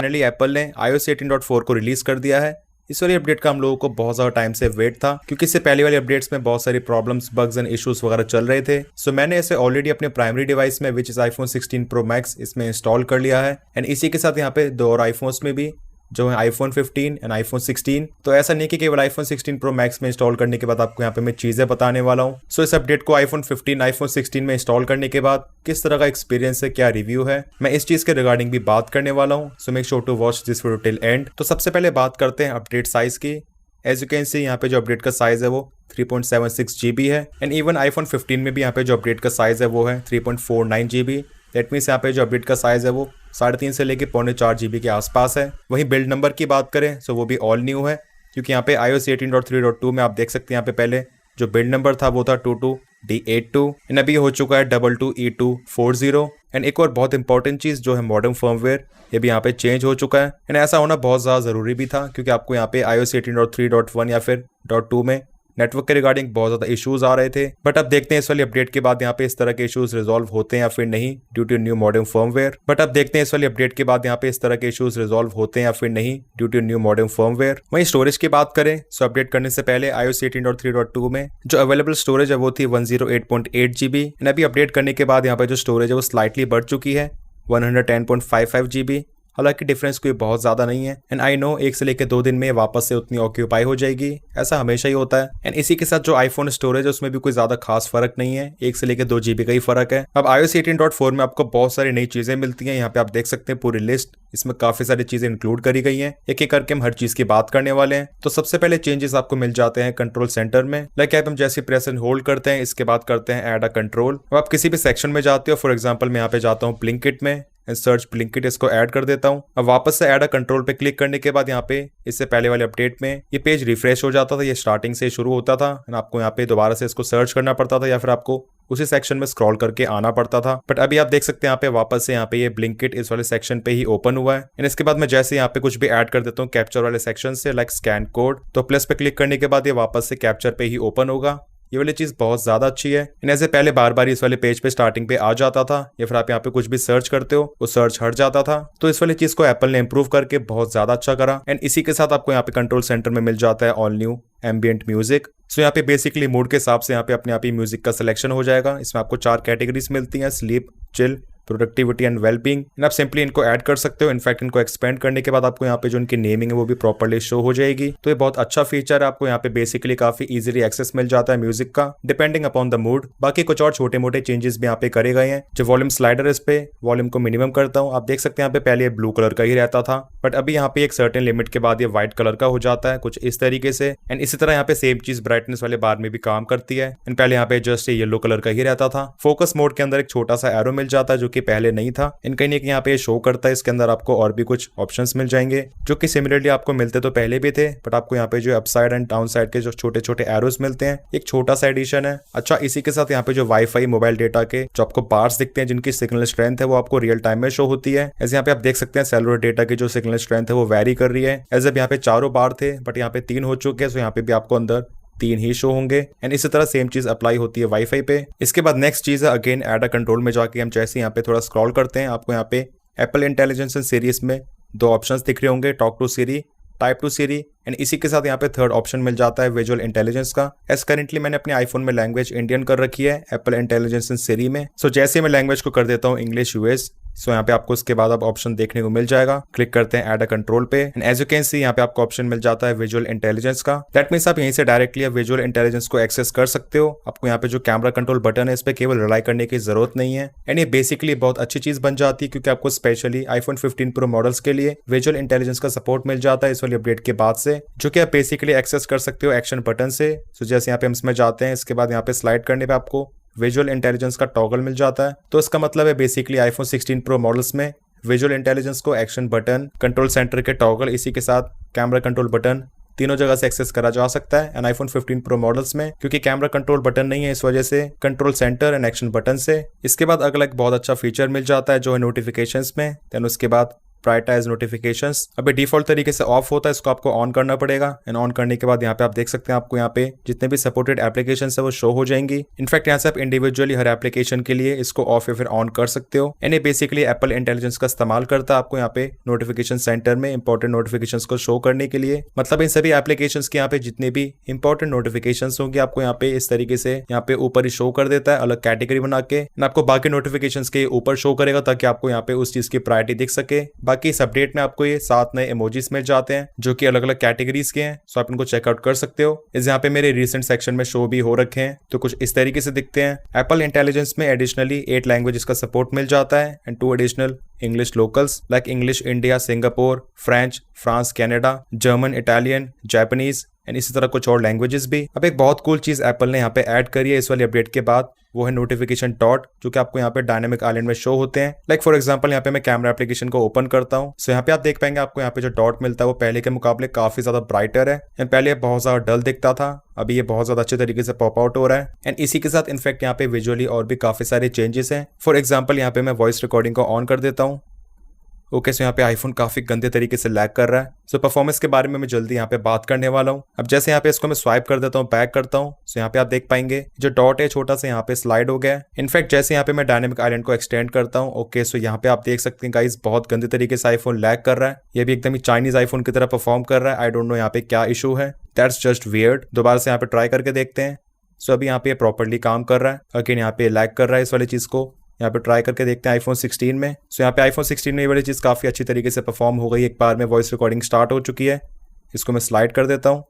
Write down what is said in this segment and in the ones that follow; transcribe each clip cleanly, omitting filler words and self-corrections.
Finally Apple ने iOS 18.4 को release कर दिया है। इस वाली अपडेट का हम लोगों को बहुत ज़्यादा टाइम से वेट था, क्योंकि इससे पहले वाली अपडेट्स में बहुत सारी प्रॉब्लम्स, बग्स एंड इश्यूज वगैरह चल रहे थे। सो मैंने इसे ऑलरेडी अपने प्राइमरी डिवाइस में which is iPhone 16 Pro Max इसमें इंस्टॉल कर लिया है। एंड इसी के साथ यहाँ पे 2 और iPhones में भी, जो है iPhone 15 एंड iPhone 16। तो ऐसा नहीं कि केवल iPhone 16 Pro Max में इंस्टॉल करने के बाद आपको यहाँ पे मैं चीजें बताने वाला हूँ। सो इस अपडेट को iPhone 15, iPhone 16 में इंस्टॉल करने के बाद किस तरह का एक्सपीरियंस है, क्या रिव्यू है, मैं इस चीज के रिगार्डिंग भी बात करने वाला हूँ। So make sure to watch this video till end. तो सबसे पहले बात करते हैं अपडेट साइज की। एज यू कैन सी यहाँ पे जो अपडेट का साइज है वो 3.76 GB है। एंड इवन iPhone 15 में भी यहाँ पे जो अपडेट का साइज है वो है 3.49 GB। दैट मीन्स यहाँ पे जो अपडेट का साइज है वो 3.5 से लेके 4.25 GB के आसपास है। वहीं बिल्ड नंबर की बात करें सो वो भी ऑल न्यू है, क्योंकि यहाँ पे iOS 18.3.2 में आप देख सकते हैं यहाँ पे पहले जो बिल्ड नंबर था वो था 22D82 एंड अभी हो चुका है 22E240। एंड एक और बहुत इंपॉर्टेंट चीज जो है मॉडर्न फर्मवेयर, ये भी यहाँ पे चेंज हो चुका है। एंड ऐसा होना बहुत ज़्यादा ज़रूरी भी था, क्योंकि आपको यहाँ पे iOS 18.3.1 या फिर .2 में नेटवर्क के रिगार्डिंग बहुत ज़्यादा इश्यूज आ रहे थे। बट अब देखते हैं इस वाली अपडेट के बाद यहाँ पे इस तरह के इश्यूज रिजॉल्व होते हैं या फिर नहीं, due to new modern firmware. वहीं स्टोरेज की बात करें सो अपडेट करने से पहले iOS 18.3.2 में जो अवेलेबल स्टोरेज है वो थी 108.8 GB। एंड अभी अपडेट करने के बाद यहाँ पे जो स्टोरेज है वो स्लाइटली बढ़ चुकी है 110.55 GB। हालांकि डिफरेंस कोई बहुत ज्यादा नहीं है। एंड आई नो 1 से लेकर 2 दिन में वापस से उतनी ऑक्यूपाई हो जाएगी, ऐसा हमेशा ही होता है। एंड इसी के साथ जो आईफोन स्टोरेज है उसमें भी कोई ज्यादा खास फर्क नहीं है, 1 से लेकर 2 GB का ही फर्क है। अब iOS 18.4 में आपको बहुत सारी नई चीजें मिलती हैं। यहाँ पे आप देख सकते हैं पूरी लिस्ट, इसमें काफी सारी चीजें इंक्लूड करी गई हैं। एक एक करके हम हर चीज की बात करने वाले हैं। तो सबसे पहले चेंजेस आपको मिल जाते हैं कंट्रोल सेंटर में। लाइक हम जैसे प्रेस एंड होल्ड करते हैं, इसके बाद करते हैं ऐड अ कंट्रोल। अब आप किसी भी सेक्शन में जाते हो, फॉर एग्जाम्पल मैं यहाँ पे जाता हूँ ब्लिंकिट में एंड सर्च ब्लिंकिट, इसको ऐड कर देता हूँ। अब वापस से ऐड अ कंट्रोल पे क्लिक करने के बाद यहाँ पे इससे पहले वाले अपडेट में ये पेज रिफ्रेश हो जाता था, ये स्टार्टिंग से शुरू होता था एंड आपको यहाँ पे दोबारा से इसको सर्च करना पड़ता था या फिर आपको उसी सेक्शन में स्क्रॉल करके आना पड़ता था। बट अभी आप देख सकते हैं यहाँ पे वापस से यहाँ पे ये ब्लिंकिट इस वाले सेक्शन पे ही ओपन हुआ है। एंड इसके बाद मैं जैसे यहाँ पे कुछ भी ऐड कर देता हूँ कैप्चर वाले सेक्शन से, लाइक स्कैन कोड, तो प्लस पे क्लिक करने के बाद ये वापस से कैप्चर पे ही ओपन होगा। ये वाली चीज बहुत ज्यादा अच्छी है। ऐसे पहले बार बार इस वाले पेज पे स्टार्टिंग पे आ जाता था या फिर आप यहाँ पे कुछ भी सर्च करते हो वो सर्च हट जाता था। तो इस वाली चीज को एप्पल ने इंप्रूव करके बहुत ज्यादा अच्छा करा। एंड इसी के साथ आपको यहाँ पे कंट्रोल सेंटर में मिल जाता है ऑल न्यू एम्बिएंट म्यूजिक। सो यहाँ पे बेसिकली मूड के हिसाब से यहाँ पे अपने आप ही म्यूजिक का सिलेक्शन हो जाएगा। इसमें आपको 4 कैटेगरीज मिलती हैं, sleep, chill, productivity and wellbeing. आप सिंपली इनको ऐड कर सकते हो। इनफैक्ट इनको एक्सपेंड करने के बाद आपको यहाँ पे जो इनकी नेमिंग है वो भी प्रॉपर्ली शो हो जाएगी। तो ये बहुत अच्छा फीचर है। आपको यहाँ पे बेसिकली काफी इजीली एक्सेस मिल जाता है म्यूजिक का, डिपेंडिंग अपॉन द मूड। बाकी कुछ और छोटे मोटे चेंजेस भी यहाँ पे करे गए हैं। जो वॉल्यूम स्लाइडर है, इस पे वॉल्यूम को मिनिमम करता हूँ। आप देख सकते हैं यहाँ पे पहले ये ब्लू कलर का ही रहता था, बट अभी यहाँ पे एक सर्टेन लिमिट के बाद ये व्हाइट कलर का हो जाता है, कुछ इस तरीके से। एंड इसी तरह यहाँ पे सेम चीज ब्राइटनेस वाले बार में भी काम करती है। एंड पहले यहाँ पे जस्ट येलो कलर का ही रहता था। फोकस मोड के अंदर एक छोटा सा एरो मिल जाता है जो कि पहले नहीं था। इनका नहीं यहाँ पे शो करता है। इसके अंदर आपको और भी कुछ ऑप्शंस मिल जाएंगे जो कि सिमिलरली आपको मिलते तो पहले भी थे, बट आपको यहाँ पे जो अपसाइड एंड डाउन साइड के जो छोटे छोटे एरोस मिलते हैं, एक छोटा सा एडिशन है। अच्छा, इसी के साथ यहाँ पे जो वाईफाई मोबाइल डेटा के जो आपको बार्स दिखते हैं जिनकी सिग्नल स्ट्रेंथ है वो आपको रियल टाइम में शो होती है। ऐसे यहाँ पे आप देख सकते हैं सेलुलर डेटा की जो सिग्नल स्ट्रेंथ है वो वेरी कर रही है। एज अब यहाँ पे 4 बार थे बट यहाँ पे 3 हो चुके हैं, सो यहाँ पे भी आपको अंदर 3 ही शो होंगे। एंड इसी तरह सेम चीज अप्लाई होती है वाईफाई पे। इसके बाद नेक्स्ट चीज है अगेन ऐड अ कंट्रोल में जाके हम जैसे यहाँ पे थोड़ा स्क्रॉल करते हैं, आपको यहाँ पे एप्पल इंटेलिजेंस एंड सीरीज में 2 ऑप्शंस दिख रहे होंगे, talk to Siri, type to Siri. And इसी के साथ यहाँ पे 3rd ऑप्शन मिल जाता है विजुअल इंटेलिजेंस का। एज करेंटली मैंने अपने आईफोन में लैंग्वेज इंडियन कर रखी है एप्पल इंटेलिजेंस एंड सीरी में। सो जैसे मैं लैंग्वेज को कर देता हूँ इंग्लिश यूएस, सो यहाँ पे आपको उसके बाद अब ऑप्शन देखने को मिल जाएगा। क्लिक करते हैं ऐड अ कंट्रोल पे and as you can see यहाँ पे आपको ऑप्शन मिल जाता है विजुअल इंटेलिजेंस का। दैट मीन्स आप यहीं से डायरेक्टली विजुअल इंटेलिजेंस को एक्सेस कर सकते हो। आपको यहाँ पे जो कैमरा कंट्रोल बटन है इस पे केवल रिलाई करने की जरूरत नहीं है। एंड ये बेसिकली बहुत अच्छी चीज बन जाती है, क्योंकि आपको स्पेशली आईफोन 15 प्रो मॉडल्स के लिए विजुअल इंटेलिजेंस का सपोर्ट मिल जाता है इस वाली अपडेट के बाद से, जो कि आप बेसिकली एक्सेस कर सकते हो एक्शन बटन से। सो जैसे यहाँ पे हम इसमें जाते हैं, इसके बाद यहाँ पे स्लाइड करने पे आपको विजुअल इंटेलिजेंस का टॉगल मिल जाता है। तो इसका मतलब है बेसिकली आईफोन 16 प्रो मॉडल्स में विजुअल इंटेलिजेंस को एक्शन बटन, कंट्रोल सेंटर के टॉगल, इसी के साथ कैमरा कंट्रोल बटन, तीनों जगह से एक्सेस करा जा सकता है। एंड आईफोन 15 प्रो मॉडल्स में क्योंकि कैमरा कंट्रोल बटन नहीं है, इस वजह से control centre and action button से। इसके बाद अगला एक बहुत अच्छा फीचर मिल जाता है जो है नोटिफिकेशंस में। देन उसके बाद प्रायोरिटाइज नोटिफिकेशंस अभी डिफॉल्ट तरीके से ऑफ होता है, इसको आपको ऑन करना पड़ेगा। एंड ऑन करने के बाद यहाँ पे आप देख सकते हैं आपको यहाँ पे जितने भी सपोर्टेड एप्लीकेशंस है वो शो हो जाएंगी। इनफैक्ट यहाँ से आप इंडिविजुअली हर एप्लीकेशन के लिए इसको ऑफ या फिर ऑन कर सकते हो। एंड ये बेसिकली एप्पल इंटेलिजेंस का इस्तेमाल करता है आपको यहाँ पे नोटिफिकेशन सेंटर में इंपॉर्टेंट नोटिफिकेशंस को शो करने के लिए। मतलब इन सभी एप्लीकेशंस के यहाँ पे जितने भी इंपॉर्टेंट नोटिफिकेशंस होंगे आपको यहाँ पे इस तरीके से यहाँ पे ऊपर ही शो कर देता है अलग कैटेगरी बना के। आपको बाकी नोटिफिकेशंस के ऊपर शो करेगा ताकि आपको यहाँ पे उस चीज की प्रायोरिटी दिख सके। बाकी इस अपडेट में आपको ये 7 नए इमोजीज मिल जाते हैं जो कि अलग अलग कैटेगरीज के हैं, सो आप इनको चेकआउट कर सकते हो। इस यहाँ पे मेरे रिसेंट सेक्शन में शो भी हो रखे हैं, तो कुछ इस तरीके से दिखते हैं। एप्पल इंटेलिजेंस में एडिशनली 8 लैंग्वेजेस का सपोर्ट मिल जाता है and 2 additional English locals like English India, Singapore, French, France, Canada, German, Italian, Japanese and इसी तरह कुछ और लैंग्वेजेस भी। अब एक बहुत कूल चीज एप्पल ने यहाँ पे ऐड करी है इस वाली अपडेट के बाद, वो है नोटिफिकेशन डॉट, जो कि आपको यहाँ पे डायनामिक आइलैंड में शो होते हैं। लाइक फॉर एग्जांपल यहाँ पे मैं कैमरा एप्लीकेशन को ओपन करता हूँ, सो यहाँ पे आप देख पाएंगे आपको यहाँ पे जो डॉट मिलता है वो पहले के मुकाबले काफी ज्यादा ब्राइटर है। एंड पहले बहुत ज्यादा डल दिखता था, अभी ये बहुत ज्यादा अच्छे तरीके से पॉप आउट हो रहा है। एंड इसी के साथ इनफैक्ट यहाँ पे विजुअली और भी काफी सारे चेंजेस हैं। फॉर एग्जाम्पल यहाँ पे मैं वॉइस रिकॉर्डिंग को ऑन कर देता हूँ। ओके, सो यहाँ पे आईफोन काफी गंदे तरीके से लैग कर रहा है। सो परफॉर्मेंस के बारे में मैं जल्दी यहाँ पे बात करने वाला हूँ। अब जैसे यहाँ पे इसको मैं स्वाइप कर देता हूँ, बैक करता हूँ, सो यहाँ पे आप देख पाएंगे जो डॉट है छोटा सा यहाँ पे स्लाइड हो गया है। इनफैक्ट जैसे यहाँ पे मैं डायनेमिक आइलैंड को एक्सटेंड करता हूँ, ओके, सो यहाँ पे आप देख सकते हैं गाइस बहुत गंदे तरीके से आईफोन लैग कर रहा है। ये भी एकदम ही चाइनीज आईफोन की तरह परफॉर्म कर रहा है। आई डोंट नो यहाँ पे क्या इशू है, दैट्स जस्ट वियर्ड। दोबारा से यहाँ पे ट्राई करके देखते हैं। सो अभी यहाँ पे प्रॉपरली काम कर रहा है, अगेन यहाँ पे लैग कर रहा है इस वाली चीज को। यहाँ पे ट्राई करके देखते हैं आईफोन 16 में। सो यहाँ पे आईफोन 16 में ये वाली चीज़ काफ़ी अच्छी तरीके से परफॉर्म हो गई। एक बार में वॉइस रिकॉर्डिंग स्टार्ट हो चुकी है, इसको मैं स्लाइड कर देता हूँ।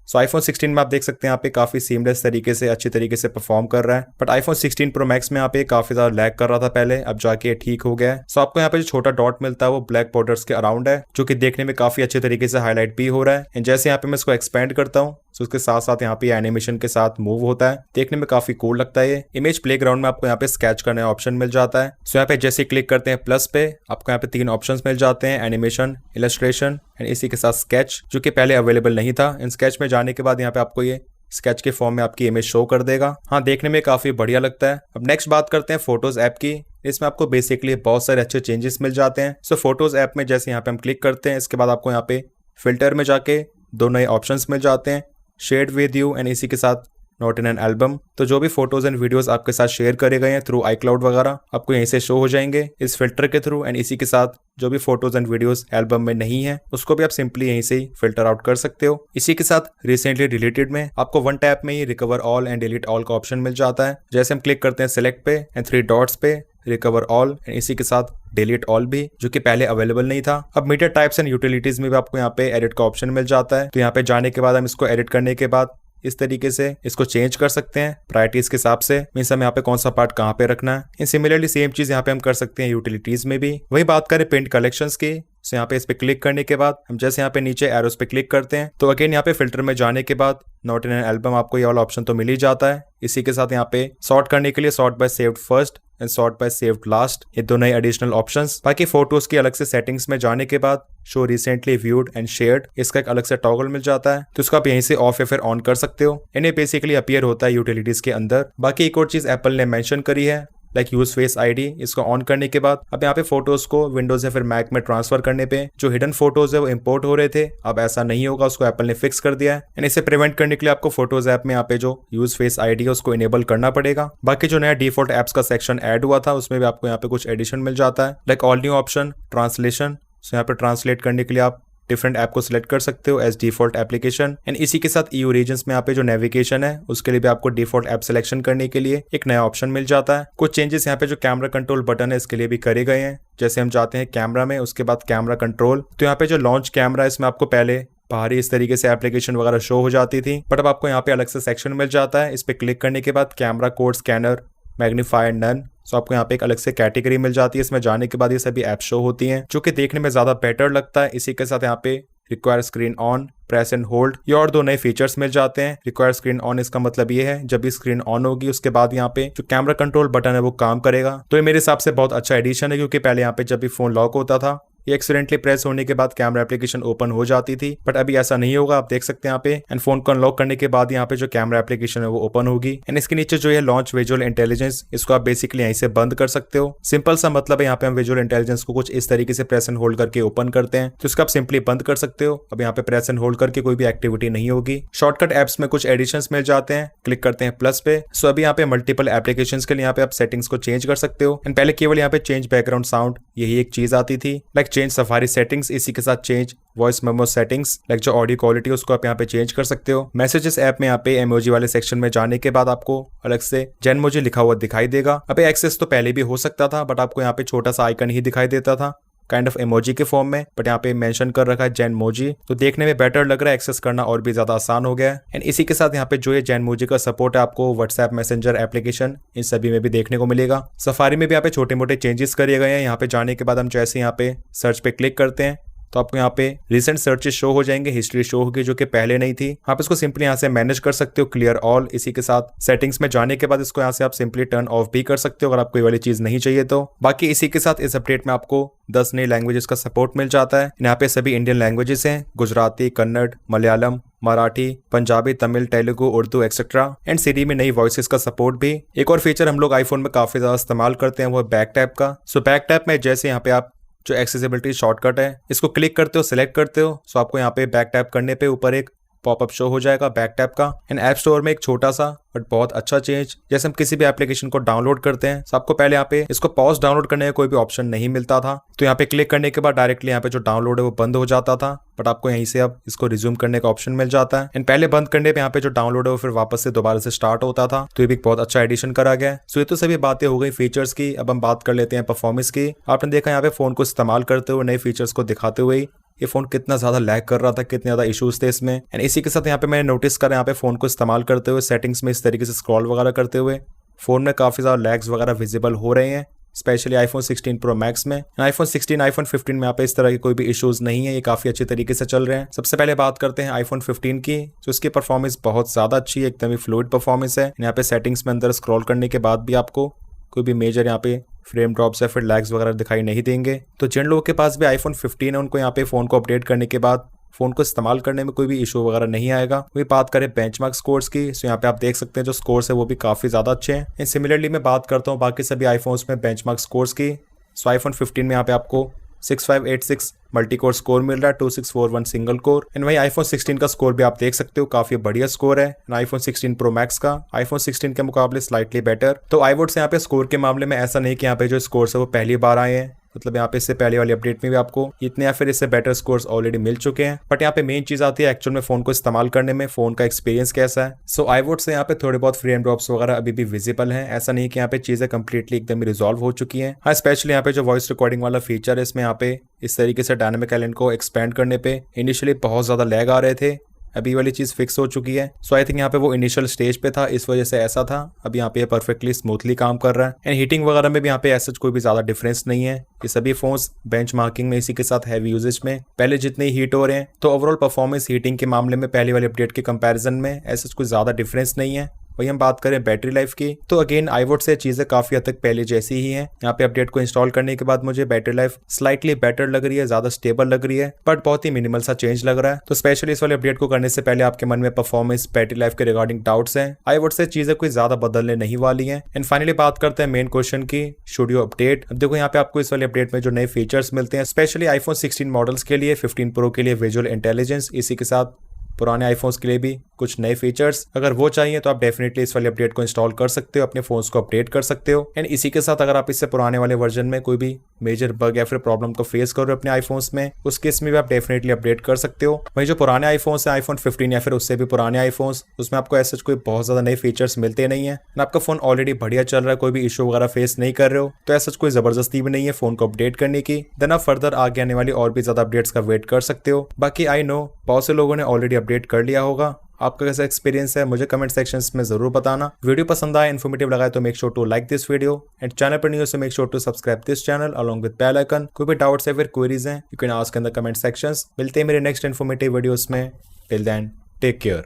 सो आईफोन 16 में आप देख सकते हैं यहाँ पे काफ़ी सीमलेस तरीके से अच्छी तरीके से परफॉर्म कर रहा है। बट आईफोन 16 प्रो मैक्स में यहाँ पे काफ़ी ज़्यादा लैग कर रहा था पहले, अब जाके ठीक हो गया है। सो आपको यहाँ पे जो छोटा डॉट मिलता है वो ब्लैक बॉर्डर्स के अराउंड है, जो कि देखने में काफ़ी अच्छे तरीके से हाईलाइट भी हो रहा है। एंड जैसे यहाँ पे मैं इसको एक्सपेंड करता हूँ, सो उसके साथ साथ यहाँ पे एनिमेशन के साथ मूव होता है, देखने में काफी कूल लगता है। ये इमेज प्लेग्राउंड में आपको यहाँ पे स्केच करने का ऑप्शन मिल जाता है। सो यहाँ पे जैसे क्लिक करते हैं प्लस पे, आपको यहाँ पे 3 ऑप्शंस मिल जाते हैं, एनिमेशन, इलस्ट्रेशन एंड इसी के साथ स्केच, जो कि पहले अवेलेबल नहीं था। इन स्केच में जाने के बाद यहाँ पे आपको ये स्केच के फॉर्म में आपकी इमेज शो कर देगा। हाँ, देखने में काफी बढ़िया लगता है। अब नेक्स्ट बात करते हैं फोटोज ऐप की। इसमें आपको बेसिकली बहुत सारे अच्छे चेंजेस मिल जाते हैं। सो फोटोज ऐप में जैसे यहाँ पे हम क्लिक करते हैं, इसके बाद आपको यहाँ पे फिल्टर में जाके 2 नए ऑप्शंस मिल जाते हैं, शेयर विद यू एंड इसी के साथ नॉट इन एन एल्बम। तो जो भी फोटोज एंड वीडियोस आपके साथ शेयर करे गए हैं थ्रू iCloud वगैरह, आपको यहीं से शो हो जाएंगे इस फिल्टर के थ्रू। एंड इसी के साथ जो भी फोटोज एंड वीडियोस एल्बम में नहीं है उसको भी आप सिंपली यहीं से ही फिल्टर आउट कर सकते हो। इसी के साथ रिसेंटली डिलीटेड में आपको वन टैप में ही recover all and delete all का ऑप्शन मिल जाता है। जैसे हम क्लिक करते हैं सिलेक्ट पे एंड 3 डॉट्स पे, रिकवर ऑल एंड इसी के साथ डिलीट ऑल भी, जो कि पहले अवेलेबल नहीं था। अब मीडिया टाइप्स एंड यूटिलिटीज में भी आपको यहाँ पे एडिट का ऑप्शन मिल जाता है। तो यहाँ पे जाने के बाद हम इसको एडिट करने के बाद इस तरीके से इसको चेंज कर सकते हैं प्रायोरिटीज के हिसाब से, मीन्स हम यहाँ पे कौन सा पार्ट कहाँ पे रखना है। इन सिमिलरली सेम चीज यहाँ पे हम कर सकते हैं यूटिलिटीज में भी। वही बात करें पिंड कलेक्शंस की, सो यहाँ पे इस पे क्लिक करने के बाद हम जैसे यहाँ पे नीचे एरोस पे क्लिक करते हैं तो अगेन यहाँ पे फिल्टर में जाने के बाद नॉट इन एन एल्बम आपको ये वाला ऑप्शन तो मिल ही जाता है। इसी के साथ यहाँ पे सॉर्ट करने के लिए sort by saved first and sort by saved last, ये 2 नए एडिशनल ऑप्शंस। बाकी फोटोज की अलग से सेटिंग्स में जाने के बाद show recently viewed and shared, इसका एक अलग से टॉगल मिल जाता है, तो इसको आप यहीं से ऑफ या फिर ऑन कर सकते हो। इन्हें बेसिकली अपीयर होता है यूटिलिटीज के अंदर। बाकी एक और चीज एप्पल ने मेंशन करी है, लाइक यूज फेस आईडी। इसको ऑन करने के बाद अब यहाँ पे फोटोज को विंडोज या फिर मैक में ट्रांसफर करने पे जो हिडन फोटोज है वो इंपोर्ट हो रहे थे, अब ऐसा नहीं होगा, उसको एप्पल ने फिक्स कर दिया है। एंड इसे प्रिवेंट करने के लिए आपको फोटोज ऐप में यहाँ पे जो यूज फेस आईडी है उसको इनेबल करना पड़ेगा। बाकी जो नया डिफॉल्ट एप्स का सेक्शन ऐड हुआ था उसमें भी आपको यहाँ पे कुछ एडिशन मिल जाता है, like all new option translation. So यहाँ पे ट्रांसलेट करने के लिए आप डिफरेंट ऐप को सिलेक्ट कर सकते हो एज डिफॉल्ट एप्लीकेशन। एंड इसी के साथ EU रीजन्स में यहाँ पे जो नेविगेशन है उसके लिए भी आपको डिफॉल्ट ऐप सिलेक्शन करने के लिए एक नया ऑप्शन मिल जाता है। कुछ चेंजेस यहाँ पे जो कैमरा कंट्रोल बटन है इसके लिए भी करे गए हैं। जैसे हम जाते हैं कैमरा में, उसके बाद कैमरा कंट्रोल, तो यहाँ पे जो लॉन्च कैमरा है इसमें आपको पहले बाहरी इस तरीके से एप्लीकेशन वगैरह शो हो जाती थी, बट अब आपको यहाँ पे अलग से सेक्शन मिल जाता है। इस पे क्लिक करने के बाद कैमरा कोड स्कैनर, मैग्नीफायर, नन, सो आपको यहाँ पे एक अलग से कैटेगरी मिल जाती है। इसमें जाने के बाद ये सभी ऐप शो होती हैं, जो कि देखने में ज्यादा बेटर लगता है। इसी के साथ यहाँ पे require screen on, press and hold, ये और 2 नए फीचर्स मिल जाते हैं। रिक्वायर स्क्रीन ऑन, इसका मतलब ये है जब भी स्क्रीन ऑन होगी उसके बाद यहाँ पे जो कैमरा कंट्रोल बटन है वो काम करेगा। तो ये मेरे हिसाब से बहुत अच्छा एडिशन है, क्योंकि पहले यहाँ पे जब भी फोन लॉक होता था ये एक्सीडेंटली प्रेस होने के बाद कैमरा एप्लीकेशन ओपन हो जाती थी, बट अभी ऐसा नहीं होगा। आप देख सकते हैं यहाँ पे, एंड फोन को अनलॉक करने के बाद यहाँ पे जो कैमरा एप्लीकेशन है वो ओपन होगी। एंड इसके नीचे जो है लॉन्च विजुअल इंटेलिजेंस, इसको आप बेसिकली यहीं से बंद कर सकते हो। सिंपल सा मतलब है, यहाँ पे हम विजुअल इंटेलिजेंस को कुछ इस तरीके से प्रेस एंड होल्ड करके ओपन करते हैं, तो इसको आप सिंपली बंद कर सकते हो। अब यहाँ पे प्रेस एंड होल्ड करके कोई भी एक्टिविटी नहीं होगी। शॉर्टकट एप्स में कुछ एडिशंस मिल जाते हैं, क्लिक करते हैं प्लस पे। सो अभी यहाँ पे मल्टीपल एप्लीकेशंस के लिए यहाँ पे आप सेटिंग्स को चेंज कर सकते हो। एंड पहले केवल यहाँ पे चेंज बैकग्राउंड साउंड यही एक चीज आती थी, लाइक चेंज सफारी सेटिंग्स, इसी के साथ change voice memo settings, like जो ऑडियो क्वालिटी है उसको आप यहाँ पे चेंज कर सकते हो। मैसेजेस ऐप में यहाँ पे इमोजी वाले सेक्शन में जाने के बाद आपको अलग से जेनमोजी लिखा हुआ दिखाई देगा। अबे एक्सेस तो पहले भी हो सकता था, बट आपको यहाँ पे छोटा सा आइकन ही दिखाई देता था काइंड ऑफ इमोजी के फॉर्म में, बट यहाँ पे मेंशन कर रखा है जेनमोजी, तो देखने में बेटर लग रहा है, एक्सेस करना और भी ज्यादा आसान हो गया है। एंड इसी के साथ यहाँ पे जो है जेनमोजी का सपोर्ट है आपको व्हाट्सएप मैसेंजर एप्लीकेशन इन सभी में भी देखने को मिलेगा। सफारी में भी यहाँ पे छोटे मोटे चेंजेस करे गए हैं। यहाँ पे जाने के बाद हम जैसे यहाँ पे सर्च पे क्लिक करते हैं तो आपको यहाँ पे रिसेंट सर्चेस शो हो जाएंगे, हिस्ट्री शो होगी जो कि पहले नहीं थी। आप इसको सिंपली यहाँ से मैनेज कर सकते हो, क्लियर ऑल। इसी के साथ सेटिंग्स में जाने के बाद इसको यहाँ से आप सिंपली टर्न ऑफ भी कर सकते हो अगर आपको ये वाली चीज नहीं चाहिए तो। बाकी इसी के साथ इस अपडेट में आपको 10 नई लैंग्वेजेस का सपोर्ट मिल जाता है। यहाँ पे सभी इंडियन लैंग्वेजेस हैं, गुजराती, कन्नड़, मलयालम, मराठी, पंजाबी, तमिल, तेलुगु, उर्दू एक्सेट्रा। एंड सिरी में नई वॉइसेस का सपोर्ट भी। एक और फीचर हम लोग आईफोन में काफी ज्यादा इस्तेमाल करते हैं वो है बैक टैप का। सो बैक टैप में जैसे यहाँ पे आप जो एक्सेसिबिलिटी शॉर्टकट है इसको क्लिक करते हो, सिलेक्ट करते हो, सो आपको यहाँ पे बैक टैप करने पे ऊपर एक पॉपअप शो हो जाएगा बैक टैप का। एंड ऐप स्टोर में एक छोटा सा बट बहुत अच्छा चेंज, जैसे हम किसी भी एप्लीकेशन को डाउनलोड करते हैं तो आपको पहले यहाँ पे इसको पॉज डाउनलोड करने का कोई भी ऑप्शन नहीं मिलता था, तो यहाँ पे क्लिक करने के बाद डायरेक्टली यहाँ पे जो डाउनलोड है वो बंद हो जाता था, बट आपको यहीं से अब इसको रिज्यूम करने का ऑप्शन मिल जाता है। एंड पहले बंद करने पे यहाँ पे जो डाउनलोड है वो फिर वापस से दोबारा से स्टार्ट होता था, तो ये भी बहुत अच्छा एडिशन करा गया है। सो ये तो सभी बातें हो गई फीचर्स की। अब हम बात कर लेते हैं परफॉर्मेंस की। आपने देखा यहाँ पे फोन को इस्तेमाल करते हुए नए फीचर्स को दिखाते हुए ये फोन कितना ज्यादा लैग कर रहा था, कितने ज्यादा इश्यूज थे इसमें। एंड इसी के साथ यहाँ पे मैंने नोटिस करा यहाँ पे फोन को इस्तेमाल करते हुए सेटिंग्स में इस तरीके से स्क्रॉल वगैरह करते हुए फोन में काफी ज्यादा लैग्स वगैरह विजिबल हो रहे हैं, स्पेशली आईफोन 16 प्रो मैक्स में। आईफोन 16, आईफोन 15 में यहाँ पे इस तरह के कोई भी इश्यूज नहीं है, ये काफी अच्छे तरीके से चल रहे हैं। सबसे पहले बात करते हैं आईफोन 15 की, तो इसकी परफॉर्मेंस बहुत ज्यादा अच्छी है, एकदम ही फ्लूइड परफॉर्मेंस है। यहाँ पे सेटिंग्स में अंदर स्क्रॉल करने के बाद भी आपको कोई भी मेजर यहाँ पे फ्रेम ड्रॉप्स या फिर लैग्स वगैरह दिखाई नहीं देंगे। तो जिन लोगों के पास भी आईफोन 15 है उनको यहाँ पे फोन को अपडेट करने के बाद फोन को इस्तेमाल करने में कोई भी इशू वगैरह नहीं आएगा। वही बात करें बेंचमार्क स्कोर्स की, तो यहाँ पे आप देख सकते हैं जो स्कोर्स है वो भी काफी ज्यादा अच्छे हैं। सिमिलरली मैं बात करता हूँ बाकी सभी आईफोन्स में बेंचमार्क स्कोर्स की। सो आईफोन 15 में यहाँ पे आपको 6586 मल्टी कोर स्कोर मिल रहा है, 2641 सिंगल कोर। एंड वही आईफोन 16 का स्कोर भी आप देख सकते हो, काफी बढ़िया स्कोर है। आईफोन 16 प्रो मैक्स का आईफोन 16 के मुकाबले स्लाइटली बेटर। तो आई वुड से यहाँ पे स्कोर के मामले में ऐसा नहीं कि यहाँ पे जो स्कोर्स है वो पहली बार आए हैं, मतलब यहाँ पे इससे पहले वाली अपडेट में भी आपको इतने या फिर इससे बेटर स्कोर्स ऑलरेडी मिल चुके हैं। बट यहाँ पे मेन चीज आती है एक्चुअल में फोन को इस्तेमाल करने में, फोन का एक्सपीरियंस कैसा है। सो आई वुड से यहाँ पे थोड़े बहुत फ्रेम ड्रॉप्स वगैरह अभी भी विजिबल हैं, ऐसा नहीं कि यहाँ पे चीजें कंप्लीटली एकदम रिजॉल्व हो चुकी हैं। हाँ, स्पेशली यहाँ पे जो वॉइस रिकॉर्डिंग वाला फीचर है इसमें यहाँ पे इस तरीके से डायनामिक आइलैंड को एक्सपेंड करने पे इनिशियली बहुत ज्यादा लैग आ रहे थे, अभी वाली चीज फिक्स हो चुकी है। सो आई थिंक यहाँ पे वो इनिशियल स्टेज पे था, इस वजह से ऐसा था। अब यहाँ पे ये परफेक्टली स्मूथली काम कर रहा है। एंड हीटिंग वगैरह में भी यहाँ पे ऐसा कोई भी ज्यादा डिफरेंस नहीं है। ये सभी फोन्स बेंच मार्किंग में इसी के साथ हैवी यूजेज में पहले जितने हीट हो रहे हैं, तो ओवरऑल परफॉर्मेंस हीटिंग के मामले में पहले वाली अपडेट के कंपैरिजन में ऐसा कोई ज्यादा डिफरेंस नहीं है। वही हम बात करें बैटरी लाइफ की, तो अगेन आई वुड से चीजें काफी हद तक पहले जैसी ही हैं। यहाँ पे अपडेट को इंस्टॉल करने के बाद मुझे बैटरी लाइफ स्लाइटली बेटर लग रही है, ज्यादा स्टेबल लग रही है, बट बहुत ही मिनिमल सा चेंज लग रहा है। तो स्पेशली इस वाले अपडेट को करने से पहले आपके मन में परफॉर्मेंस, बैटरी लाइफ के रिगार्डिंग डाउट्स हैं, आई वुड से चीजें कोई ज्यादा बदलने नहीं वाली हैं। एंड फाइनली बात करते हैं मेन क्वेश्चन की, शुड यू अपडेट। अब देखो यहाँ पे आपको इस वाले अपडेट में जो नए फीचर्स मिलते हैं, स्पेशली आईफोन 16 मॉडल्स के लिए, 15 प्रो के लिए विजुअल इंटेलिजेंस, इसी के साथ पुराने आईफोन्स के लिए भी कुछ नए फीचर्स। अगर वो चाहिए तो आप डेफिनेटली इस वाले अपडेट को इंस्टॉल कर सकते हो, अपने फोन्स को अपडेट कर सकते हो। एंड इसी के साथ अगर आप इससे पुराने वाले वर्जन में कोई भी मेजर बग या फिर प्रॉब्लम को फेस कर रहे हो अपने आईफोन्स में, उस केस में भी आप डेफिनेटली अपडेट कर सकते हो। वही जो पुराने आईफोन्स है, आईफोन 15 या फिर उससे भी पुराने आईफोन्स, उसमें आपको ऐसे कोई बहुत ज्यादा नए फीचर्स मिलते नहीं है। आपका फोन ऑलरेडी बढ़िया चल रहा है, कोई भी इशू वगैरह फेस नहीं कर रहे हो, तो ऐसा कोई जबरदस्ती भी नहीं है फोन को अपडेट करने की। देन आप फर्दर आगे आने वाली और भी ज्यादा अपडेट्स का वेट कर सकते हो। बाकी आई नो बहुत से लोगों ने ऑलरेडी अपडेट कर लिया होगा, आपका कैसा एक्सपीरियंस है मुझे कमेंट सेक्शंस में जरूर बताना। वीडियो पसंद आए, इन्फॉर्मेटिव लगा तो make sure to like this video and channel पर new, so make sure to subscribe this channel along with bell icon. कोई भी डाउट्स है फिर क्वेरीज हैं, you can ask in the comment sections. मिलते हैं मेरे नेक्स्ट इन्फॉर्मेटिव वीडियोस में। Till then take care.